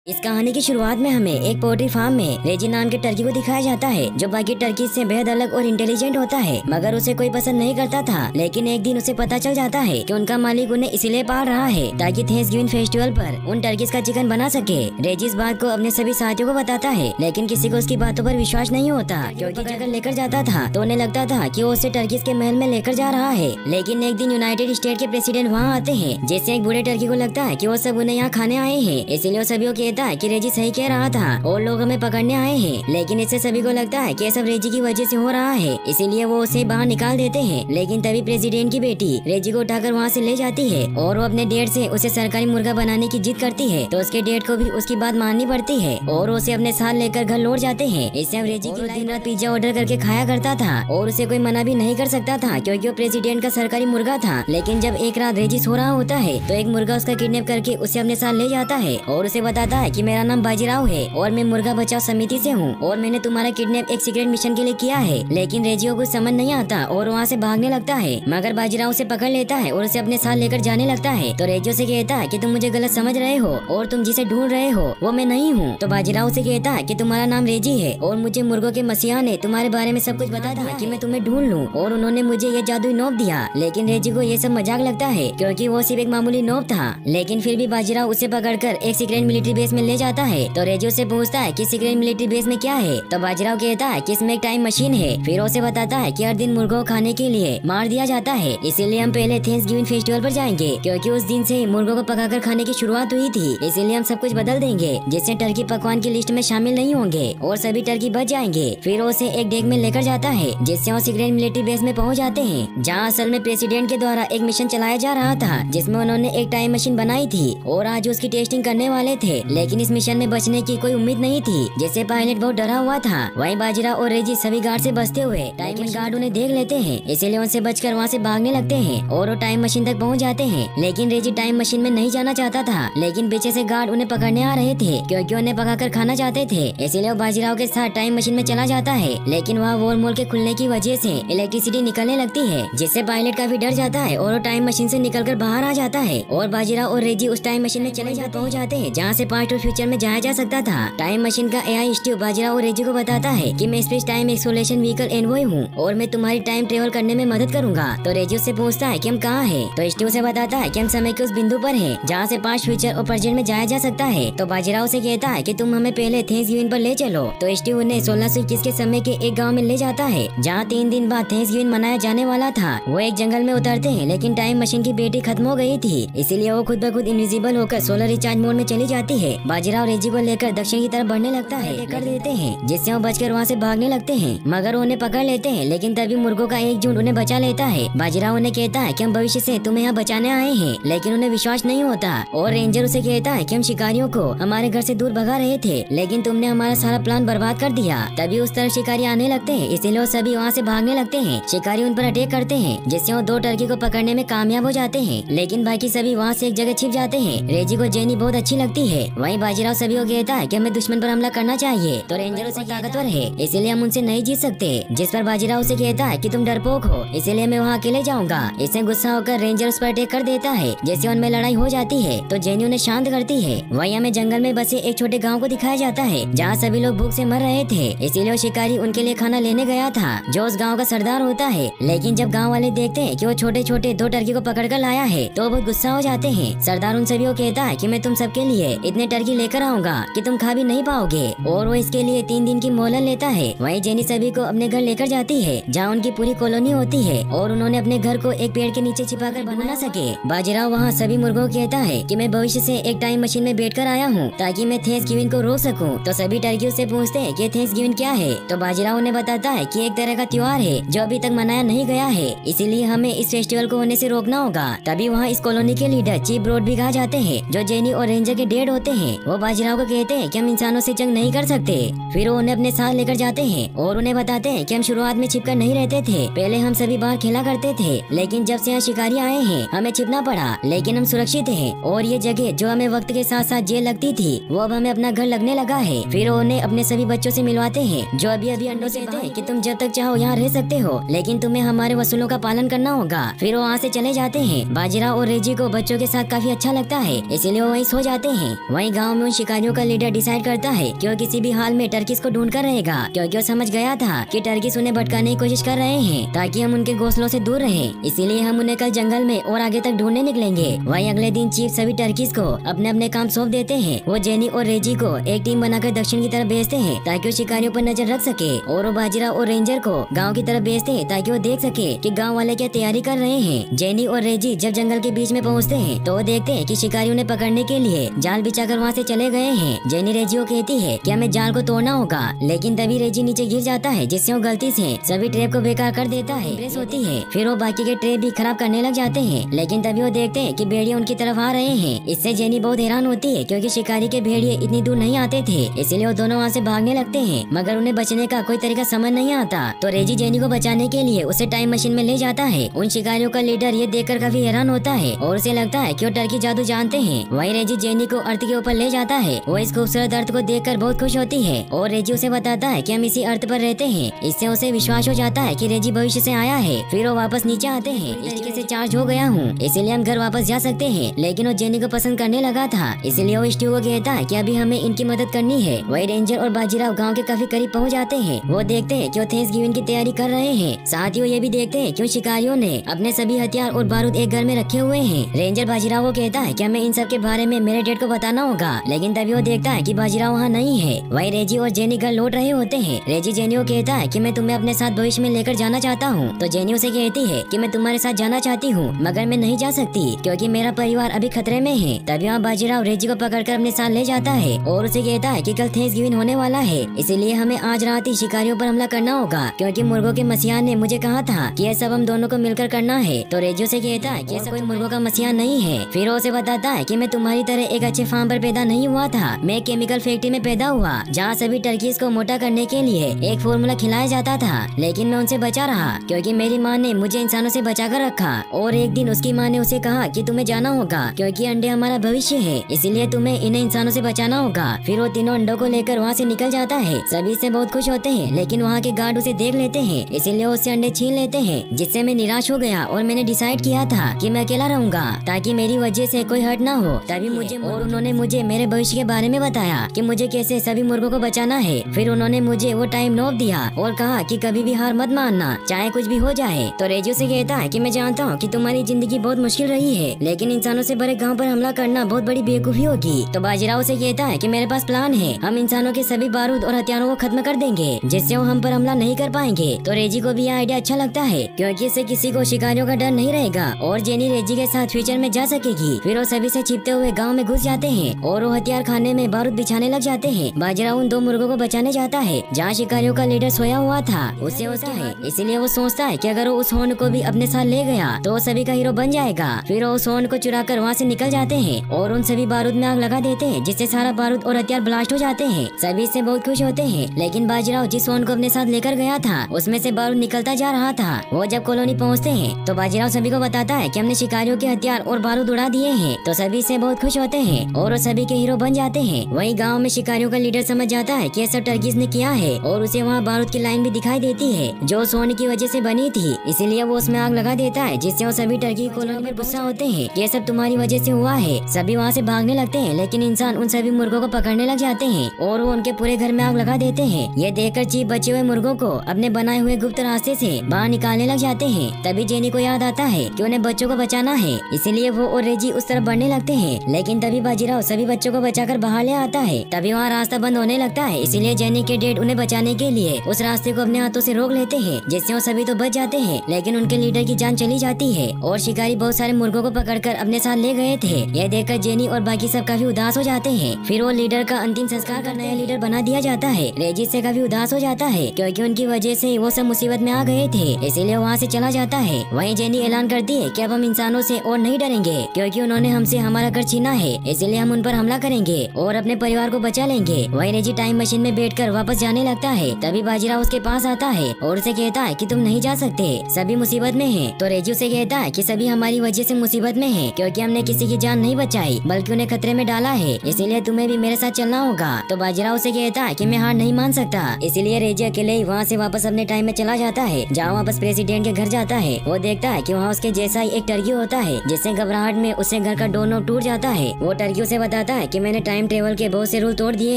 इस कहानी की शुरुआत में हमें एक पोल्ट्री फार्म में रेजी नाम के टर्की को दिखाया जाता है, जो बाकी टर्की से बेहद अलग और इंटेलिजेंट होता है, मगर उसे कोई पसंद नहीं करता था। लेकिन एक दिन उसे पता चल जाता है कि उनका मालिक उन्हें इसीलिए पाल रहा है ताकि थैंक्सगिविंग फेस्टिवल पर उन टर्कीज का चिकन बना सके। रेजी इस बात को अपने सभी साथियों को बताता है, लेकिन किसी को उसकी बातों पर विश्वास नहीं होता, क्योंकि अगर लेकर जाता था तो उन्हें लगता था कि वो उसे टर्कीज के महल में लेकर जा रहा है। लेकिन एक दिन यूनाइटेड स्टेट के प्रेसिडेंट वहाँ आते हैं, जिससे एक बूढ़े टर्की को लगता है कि वो सब उन्हें यहाँ खाने आए हैं। इसीलिए वो सभी को कहता है कि रेजी सही कह रहा था और लोग हमें पकड़ने आए हैं। लेकिन इससे सभी को लगता है कि ये सब रेजी की वजह से हो रहा है, इसीलिए वो उसे बाहर निकाल देते हैं। लेकिन तभी प्रेसिडेंट की बेटी रेजी को उठाकर वहाँ से ले जाती है और वो अपने डैड से उसे सरकारी मुर्गा बनाने की जिद करती है, तो उसके डैड को भी उसकी बात माननी पड़ती है और उसे अपने साथ लेकर घर लौट जाते हैं। इससे रेजी की दिन रात पिज्जा ऑर्डर करके खाया करता था और उसे कोई मना भी नहीं कर सकता था, क्योंकि वो प्रेसिडेंट का सरकारी मुर्गा था। लेकिन जब एक रात रेजी सो रहा होता है तो एक मुर्गा उसका किडनैप करके उसे अपने साथ ले जाता है और उसे बताता है कि मेरा नाम बाजीराव है और मैं मुर्गा बचाओ समिति से हूँ और मैंने तुम्हारा किडनैप एक सीक्रेट मिशन के लिए किया है। लेकिन रेजी को कुछ समझ नहीं आता और वहाँ से भागने लगता है, मगर बाजीराव उसे पकड़ लेता है और उसे अपने साथ लेकर जाने लगता है। तो रेजी से कहता है कि तुम मुझे गलत समझ रहे हो और तुम जिसे ढूंढ रहे हो वो मैं नहीं हूँ। तो बाजीराव से कहता है कि तुम्हारा नाम रेजी है और मुझे मुर्गों के मसीहा ने तुम्हारे बारे में सब कुछ बता दिया कि मैं तुम्हें ढूंढ लूँ और उन्होंने मुझे ये जादुई नोप दिया। लेकिन रेजी को ये सब मजाक लगता है, क्योंकि वो सिर्फ एक मामूली नोप था। लेकिन फिर भी बाजीराव उसे पकड़कर एक सीक्रेट मिलिट्री बेस में ले जाता है। तो रेजी उससे पूछता है कि सीक्रेट मिलिट्री बेस में क्या है। तो बाजीराव कहता है कि इसमें एक टाइम मशीन है। फिर उसे बताता है कि हर दिन मुर्गों को खाने के लिए मार दिया जाता है, इसीलिए हम पहले थैंक्सगिविंग फेस्टिवल पर जाएंगे, क्योंकि उस दिन से ही मुर्गों को पकाकर खाने की शुरुआत हुई थी। इसीलिए हम सब कुछ बदल देंगे, जिससे टर्की पकवान की लिस्ट में शामिल नहीं होंगे और सभी टर्की बच जाएंगे। फिर उसे एक डेक में लेकर जाता है, जिससे वो सीक्रेट मिलिट्री बेस में पहुँच जाते हैं, जहाँ असल में प्रेसिडेंट के द्वारा एक मिशन चलाया जा रहा था, जिसमें उन्होंने एक टाइम मशीन बनाई थी और आज उसकी टेस्टिंग करने वाले थे। लेकिन इस मिशन में बचने की कोई उम्मीद नहीं थी, जिससे पायलट बहुत डरा हुआ था। वहीं बाजीराव और रेजी सभी गार्ड से बचते हुए टाइम गार्ड उन्हें देख लेते हैं, इसीलिए उनसे बचकर वहाँ से भागने लगते हैं और वो टाइम मशीन तक पहुँच जाते हैं। लेकिन रेजी टाइम मशीन में नहीं जाना चाहता था, लेकिन पीछे से गार्ड उन्हें पकड़ने आ रहे थे, क्योंकि उन्हें पकाकर खाना चाहते थे। इसीलिए वो बाजीराव के साथ टाइम मशीन में चला जाता है। लेकिन वहाँ वॉल मोल के खुलने की वजह से इलेक्ट्रिसिटी निकलने लगती है, जिससे पायलट काफी डर जाता है और वो टाइम मशीन से निकलकर बाहर आ जाता है और बाजीराव और रेजी उस टाइम मशीन में पहुँच जाते हैं, जहाँ से पास्ट और फ्यूचर में जाया जा सकता था। टाइम मशीन का एआई स्टीव बाजीराव और रेजी को बताता है कि मैं space time exploration vehicle envoy हूँ और मैं तुम्हारी टाइम ट्रेवल करने में मदद करूंगा। तो रेजी उससे पूछता है कि हम कहाँ हैं। तो स्टीव से बताता है कि हम समय के उस बिंदु पर हैं, जहाँ से पास्ट, फ्यूचर और प्रेजेंट में जाया जा सकता है। तो बाजीराव से कहता है कि तुम हमें पहले थैंक्सगिविंग पर ले चलो। तो स्टीव उन्हें 1621 के समय के एक गाँव में ले जाता है, जहाँ 3 दिन बाद थैंक्सगिविंग मनाया जाने वाला था। वो एक जंगल में उतरते हैं, लेकिन टाइम मशीन की बैटरी खत्म हो गई थी, इसीलिए वो खुद ब खुद इनविजिबल होकर सोलर रिचार्ज मोड में चली जाती है। बाजीराव रेजी को लेकर दक्षिण की तरफ बढ़ने लगता है, कर देते हैं, जिससे वो बचकर वहाँ से भागने लगते हैं, मगर उन्हें पकड़ लेते हैं। लेकिन तभी मुर्गों का एक झुंड उन्हें बचा लेता है। बाजीराव उन्हें कहता है कि हम भविष्य से तुम्हें यहाँ बचाने आए हैं, लेकिन उन्हें विश्वास नहीं होता और रेंजर उसे कहता है कि हम शिकारियों को हमारे घर से दूर भगा रहे थे, लेकिन तुमने हमारा सारा प्लान बर्बाद कर दिया। तभी उस तरफ शिकारी आने लगते हैं, इसीलिए वो सभी वहाँ से भागने लगते हैं। शिकारी उन पर अटैक करते हैं, जिससे वो 2 टर्की को पकड़ने में कामयाब हो जाते हैं, लेकिन बाकी सभी वहाँ से एक जगह छिप जाते हैं। रेजी को जेनी बहुत अच्छी लगती है। वहीं बाजीराव सभी को कहता है कि हमें दुश्मन पर हमला करना चाहिए, तो रेंजर उसे ताकतवर है, इसीलिए हम उनसे नहीं जीत सकते। जिस पर बाजीराव से कहता है कि तुम डरपोक हो, इसीलिए मैं वहाँ अकेले जाऊंगा। इससे गुस्सा होकर रेंजर उस पर अटैक कर देता है, जिससे उनमें लड़ाई हो जाती है। तो जेनी उन्हें शांत करती है। वहीं हमें जंगल में बसे एक छोटे गाँव को दिखाया जाता है, जहाँ सभी लोग भूख से मर रहे थे, इसीलिए वो शिकारी उनके लिए खाना लेने गया था, जो उस गाँव का सरदार होता है। लेकिन जब गाँव वाले देखते हैं कि वो छोटे छोटे 2 टर्की को पकड़ कर लाया है, तो बहुत गुस्सा हो जाते हैं। सरदार उन सभी को कहता है कि मैं तुम सबके लिए इतने टर्की लेकर आऊंगा कि तुम खा भी नहीं पाओगे, और वो इसके लिए 3 दिन की मोहलत लेता है। वहीं जेनी सभी को अपने घर लेकर जाती है, जहाँ उनकी पूरी कॉलोनी होती है और उन्होंने अपने घर को एक पेड़ के नीचे छिपाकर बना सके। बाजीराव वहाँ सभी मुर्गों को कहता है कि मैं भविष्य से एक टाइम मशीन में बैठकर आया हूँ, ताकि मैं थैंक्सगिविंग को रोक सकूँ। तो सभी टर्की उससे पूछते हैं कि थैंक्सगिविंग क्या है। तो बाजीराव उन्हें बताता है कि एक तरह का त्योहार है जो अभी तक मनाया नहीं गया है, इसीलिए हमें इस फेस्टिवल को होने से रोकना होगा। तभी वहाँ इस कॉलोनी के लीडर चीफ ब्रॉड भी कहा जाते हैं, जो जेनी और रेंजर के डैड होते हैं। वो बाजीराव को कहते हैं कि हम इंसानों से जंग नहीं कर सकते। फिर वो उन्हें अपने साथ लेकर जाते हैं और उन्हें बताते हैं कि हम शुरुआत में छिपकर नहीं रहते थे, पहले हम सभी बाहर खेला करते थे, लेकिन जब से यहाँ शिकारी आए हैं हमें छिपना पड़ा, लेकिन हम सुरक्षित हैं और ये जगह जो हमें वक्त के साथ साथ जेल लगती थी, वो अब हमें अपना घर लगने लगा है। फिर वो उन्हें अपने सभी बच्चों से मिलवाते हैं, जो अभी अभी अंडों से थे कि तुम जब तक चाहो यहाँ रह सकते हो, लेकिन तुम्हें हमारे वसूलों का पालन करना होगा। फिर वो वहाँ से चले जाते हैं। बाजीराव और रेजी को बच्चों के साथ काफी अच्छा लगता है, इसीलिए वो वहीं सो जाते हैं। वहीं गांव में उन शिकारियों का लीडर डिसाइड करता है कि वो किसी भी हाल में टर्कीज को ढूंढ कर रहेगा, क्योंकि वो समझ गया था कि टर्कीज उन्हें भटकाने की कोशिश कर रहे हैं ताकि हम उनके घोंसलों से दूर रहे। इसीलिए हम उन्हें कल जंगल में और आगे तक ढूंढने निकलेंगे। वहीं अगले दिन चीफ सभी टर्कीज को अपने अपने काम सौंप देते हैं। वो जेनी और रेजी को एक टीम बनाकर दक्षिण की तरफ भेजते हैं ताकि वो शिकारियों पर नजर रख सके, और वो बाजीराव और रेंजर को गाँव की तरफ भेजते हैं ताकि वो देख सके कि गाँव वाले क्या तैयारी कर रहे हैं। जेनी और रेजी जब जंगल के बीच में पहुँचते हैं तो वो देखते हैं कि शिकारी उन्हें पकड़ने के लिए जाल बिछाकर वहाँ से चले गए हैं। जेनी रेजी को कहती है कि हमें जाल को तोड़ना होगा, लेकिन तभी रेजी नीचे गिर जाता है जिससे वो गलती से सभी ट्रैप को बेकार कर देता है। होती है फिर वो बाकी के ट्रैप भी खराब करने लग जाते हैं, लेकिन तभी वो देखते हैं कि भेड़िए उनकी तरफ आ रहे हैं। इससे जेनी बहुत हैरान होती है क्योंकि शिकारी के भेड़िए इतनी दूर नहीं आते थे, इसलिए वो दोनों वहाँ से भागने लगते हैं, मगर उन्हें बचने का कोई तरीका समझ नहीं आता। तो रेजी जेनी को बचाने के लिए उसे टाइम मशीन में ले जाता है। उन शिकारियों का लीडर ये देखकर काफी हैरान होता है और उसे लगता है कि वो टर्की जादू जानते हैं। वहीं रेजी जेनी को अर्थ के ऊपर ले जाता है। वो इस खूबसूरत अर्थ को देखकर बहुत खुश होती है और रेजी उसे बताता है कि हम इसी अर्थ पर रहते हैं। इससे उसे विश्वास हो जाता है कि रेजी भविष्य से आया है। फिर वो वापस नीचे आते हैं। इस तरीके से चार्ज हो गया हूँ, इसीलिए हम घर वापस जा सकते हैं। लेकिन वो जेनी को पसंद करने लगा था, इसलिए वो स्टीव को कहता है कि अभी हमें इनकी मदद करनी है। वही रेंजर और बाजीराव गांव के काफी करीब पहुंच जाते हैं। वो देखते हैं कि वो थैंक्सगिविंग की तैयारी कर रहे हैं। साथ ही वो ये भी देखते हैं कि शिकारियों ने अपने सभी हथियार और बारूद एक घर में रखे हुए हैं। रेंजर बाजीराव को कहता है कि हमें इन सब के बारे में मेरे डैड को बताना होगा, लेकिन तभी वो देखता है कि बाजीराव वहाँ नहीं है। वही रेजी और जेनी घर लौट रहे होते हैं। रेजी जेनी को कहता है कि मैं तुम्हें अपने साथ भविष्य में लेकर जाना चाहता हूँ। तो जेनी उसे कहती है कि मैं तुम्हारे साथ जाना चाहती हूँ, मगर मैं नहीं जा सकती क्योंकि मेरा परिवार अभी खतरे में है। तभी वहाँ बाजीराव रेजी को पकड़कर अपने साथ ले जाता है और उसे कहता है कि कल थैंक्सगिविंग होने वाला है, इसीलिए हमें आज रात ही शिकारियों पर हमला करना होगा, क्योंकि मुर्गों के मसीहा ने मुझे कहा था कि यह सब हम दोनों को मिलकर करना है। तो रेजी से कहता है कि ऐसा कोई मुर्गों का मसीहा नहीं है। फिर उसे बताता है कि मैं तुम्हारी तरह एक अच्छे फार्म पर पैदा नहीं हुआ था, मैं एक केमिकल फैक्ट्री में पैदा हुआ जहाँ सभी टर्कीज को मोटा करने के लिए एक फॉर्मूला खिलाया जाता था, लेकिन मैं उनसे बचा रहा क्योंकि मेरी माँ ने मुझे इंसानों से बचा कर रखा। और एक दिन उसकी माँ ने उसे कहा कि तुम्हें जाना होगा क्योंकि अंडे हमारा भविष्य है, इसीलिए तुम्हें इन्हें इंसानों से बचाना होगा। फिर वो तीनों अंडों को लेकर वहाँ से निकल जाता है। सभी से बहुत खुश होते हैं, लेकिन वहाँ के गार्ड उसे देख लेते हैं, इसीलिए उससे अंडे छीन लेते हैं, जिससे मैं निराश हो गया और मैंने डिसाइड किया था कि मैं अकेला रहूंगा ताकि मेरी वजह से कोई हर्ट ना हो। तभी उन्होंने मुझे मेरे भविष्य के बारे में बताया कि मुझे कैसे सभी मुर्गों को बचाना है। फिर उन्होंने मुझे वो टाइम नोट दिया और कहा कि कभी भी हार मत मानना, चाहे कुछ भी हो जाए। तो रेजो से कहता है कि मैं जानता हूँ कि तुम्हारी जिंदगी बहुत मुश्किल रही है, लेकिन इंसानों से भरे गांव पर हमला करना बहुत बड़ी बेवकूफी होगी। तो बाजीराव से कहता है कि मेरे पास प्लान है, हम इंसानों के सभी बारूद और हथियारों को खत्म कर देंगे, जिससे वो हम पर हमला नहीं कर पाएंगे। तो रेजी को भी यह आइडिया अच्छा लगता है क्योंकि इससे किसी को शिकारियों का डर नहीं रहेगा और जेनी रेजी के साथ फ्यूचर में जा सकेगी। फिर वो सभी से छिपते हुए गाँव में घुस जाते हैं और वो हथियार खाने में बारूद बिछाने लग जाते हैं। बाजीराव उन दो मुर्गों को बचाने जाता है जहाँ शिकारियों का लीडर सोया हुआ था, उससे उसका है, इसलिए वो सोचता है कि अगर वो उस होर्न को भी अपने साथ ले गया तो वो सभी का हीरो बन जाएगा। फिर वो उस होर्न को चुरा कर वहाँ से निकल जाते हैं और उन सभी बारूद में आग लगा देते हैं, जिससे सारा बारूद और हथियार ब्लास्ट हो जाते हैं। सभी इससे बहुत खुश होते हैं, लेकिन बाजीराव जिस होर्न को अपने साथ लेकर गया था उसमें से बारूद निकलता जा रहा था। वो जब कॉलोनी पहुँचते हैं तो बाजीराव सभी को बताता है कि हमने शिकारियों के हथियार और बारूद उड़ा दिए हैं। तो सभी से बहुत खुश होते हैं और वो सभी के हीरो बन जाते हैं। वहीं गाँव में शिकारियों का लीडर समझ जाता है कि सब टर्कीज ने किया है और उसे वहाँ बारूद की लाइन भी दिखाई देती है जो सोने की वजह से बनी थी, इसीलिए वो उसमें आग लगा देता है, जिससे वो सभी टर्की कॉलोनी में गुस्सा होते हैं। ये सब तुम्हारी वजह से हुआ है। सभी वहाँ से भागने लगते हैं, लेकिन इंसान उन सभी मुर्गों को पकड़ने लग जाते हैं और वो उनके पूरे घर में आग लगा देते हैं। ये देखकर चीफ बचे हुए मुर्गों को अपने बनाए हुए गुप्त रास्ते से बाहर निकालने लग जाते हैं। तभी जेनी को याद आता है कि उन्हें बच्चों को बचाना है, इसीलिए वो और रेजी उस तरफ बढ़ने लगते हैं। लेकिन तभी बाजीराव सभी बच्चों को बचाकर बाहर ले आता है। तभी वहाँ रास्ता बंद होने लगता है, इसीलिए जेनी के डैड उन्हें बचाने के लिए उस रास्ते को अपने हाथों से रोक लेते हैं, जिससे वो सभी तो बच जाते हैं, लेकिन उनके लीडर की जान चली जाती है और शिकारी बहुत सारे मुर्गों को पकड़कर अपने साथ ले गए थे। यह देखकर जेनी और बाकी सब काफी उदास हो जाते हैं। फिर वो लीडर का अंतिम संस्कार कर नया लीडर बना दिया जाता है। रेजी से काफी उदास हो जाता है क्योंकि उनकी वजह से वो सब मुसीबत में आ गए थे, इसीलिए वहाँ से चला जाता है। वहीं जेनी ऐलान करती है कि अब हम इंसानों से और नहीं डरेंगे क्योंकि उन्होंने हमसे हमारा घर छीना है, इसलिए हम उन पर हमला करेंगे और अपने परिवार को बचा लेंगे। वहीं रेजी टाइम मशीन में बैठकर वापस जाने लगता है। तभी बाजीराव उसके पास आता है और उसे कहता है कि तुम नहीं जा सकते, सभी मुसीबत में हैं। तो रेजी उसे कहता है कि सभी हमारी वजह से मुसीबत में हैं क्योंकि हमने किसी की जान नहीं बचाई बल्कि उन्हें खतरे में डाला है, इसीलिए तुम्हें भी मेरे साथ चलना होगा। तो बाजीराव उसे कहता है कि मैं हार नहीं मान सकता, इसीलिए रेजी अकेले ही वहाँ से वापस अपने टाइम में चला जाता है जहाँ वापस प्रेसिडेंट के घर जाता है। वो देखता है कि वहाँ उसके जैसा ही एक टर्की होता है, जिससे घबराहट में उससे घर का डोर नॉब टूट जाता है। वो टर्की उसे बताता बताता है कि मैंने टाइम ट्रेवल के बहुत से रूल तोड़ दिए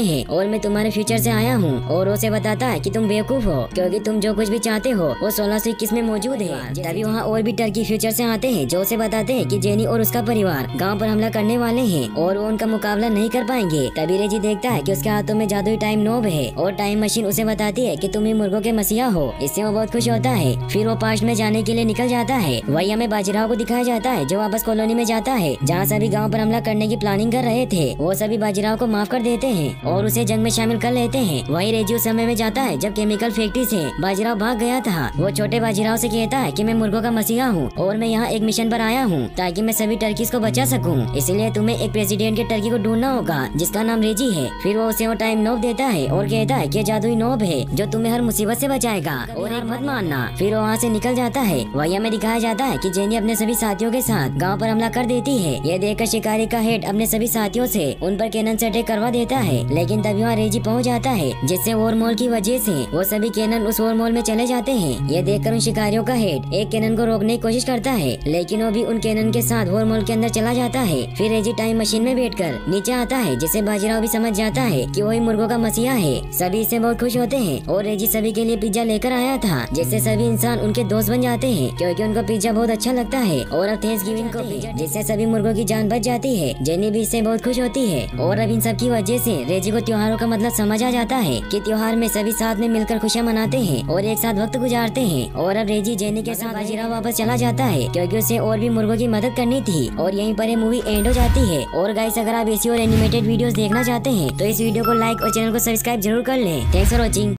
हैं और मैं तुम्हारे फ्यूचर से आया हूँ। और उसे बताता है कि तुम बेवकूफ हो क्योंकि तुम जो कुछ भी चाहते हो वो 1621 में मौजूद है। तभी वहाँ और भी टर्की फ्यूचर से आते हैं जो उसे बताते हैं कि जेनी और उसका परिवार गाँव पर हमला करने वाले हैं और वो उनका मुकाबला नहीं कर पाएंगे। तभी रेजी देखता है कि उसके हाथों में जादुई टाइम नॉब है और टाइम मशीन उसे बताती है कि तुम ही मुर्गों के मसीहा हो। इससे वो बहुत खुश होता है। फिर वो पास्ट में जाने के लिए निकल जाता है। वही हमें बाजीराव को दिखाया जाता है जो वापस कॉलोनी में जाता है जहाँ सभी गाँव पर हमला करने की प्लानिंग कर रहे थे। वो सभी बाजीराव को माफ कर देते हैं और उसे जंग में शामिल कर लेते हैं। वही रेजी उस समय में जाता है जब केमिकल फैक्ट्री से बाजीराव भाग गया था। वो छोटे बाजीराव से कहता है कि मैं मुर्गों का मसीहा हूँ और मैं यहाँ एक मिशन पर आया हूँ ताकि मैं सभी टर्कीज को बचा सकूँ। इसलिए तुम्हें एक प्रेसिडेंट के टर्की को ढूंढना होगा जिसका नाम रेजी है। फिर वो उसे वो टाइम नॉब देता है और कहता है कि जादुई नॉब है जो तुम्हें हर मुसीबत से बचाएगा और एक मत मानना। फिर वो वहाँ से निकल जाता है। वही हमें दिखाया जाता है कि जेनी अपने सभी साथियों के साथ गांव पर हमला कर देती है। यह देखकर शिकारी का हेड अपने सभी साथियों से उन पर कैनन से अटैक करवा देता है। लेकिन तभी वहाँ रेजी पहुँच जाता है जिससे वॉर मॉल की वजह से वो सभी कैनन उस वॉर मॉल में चले जाते हैं। यह देखकर उन शिकारियों का हेड एक कैनन को रोकने की कोशिश करता है लेकिन वो भी उन कैनन के साथ वॉर मॉल के अंदर चला जाता है। फिर रेजी टाइम मशीन में बैठकर नीचे आता है जिससे बाजीराव भी समझ जाता है कि वही मुर्गों का मसीहा है। सभी इससे बहुत खुश होते हैं और रेजी सभी के लिए पिज्जा लेकर आया था जिससे सभी इंसान उनके दोस्त बन जाते हैं क्योंकि उनको पिज्जा बहुत अच्छा लगता है। और अब थैंक्सगिविंग को पिज्जा जिससे सभी मुर्गों की जान बच जाती है। जेनी भी इससे बहुत खुश होती है और अब इन सब की वजह से रेजी को त्योहारों का मतलब समझ आ जाता है कि त्योहार में सभी साथ में मिलकर खुशियाँ मनाते हैं और एक साथ वक्त गुजारते हैं। और अब रेजी जेनी के साथ बाजीराव वापस चला जाता है क्योंकि उसे और भी मुर्गों की मदद करनी थी। और यहीं पर ये मूवी एंड हो जाती है। और गाइस अगर आप ऐसी और एनिमेटेड वीडियोस देखना चाहते हैं तो इस वीडियो को लाइक और चैनल को सब्सक्राइब जरूर कर लें। Thanks for watching.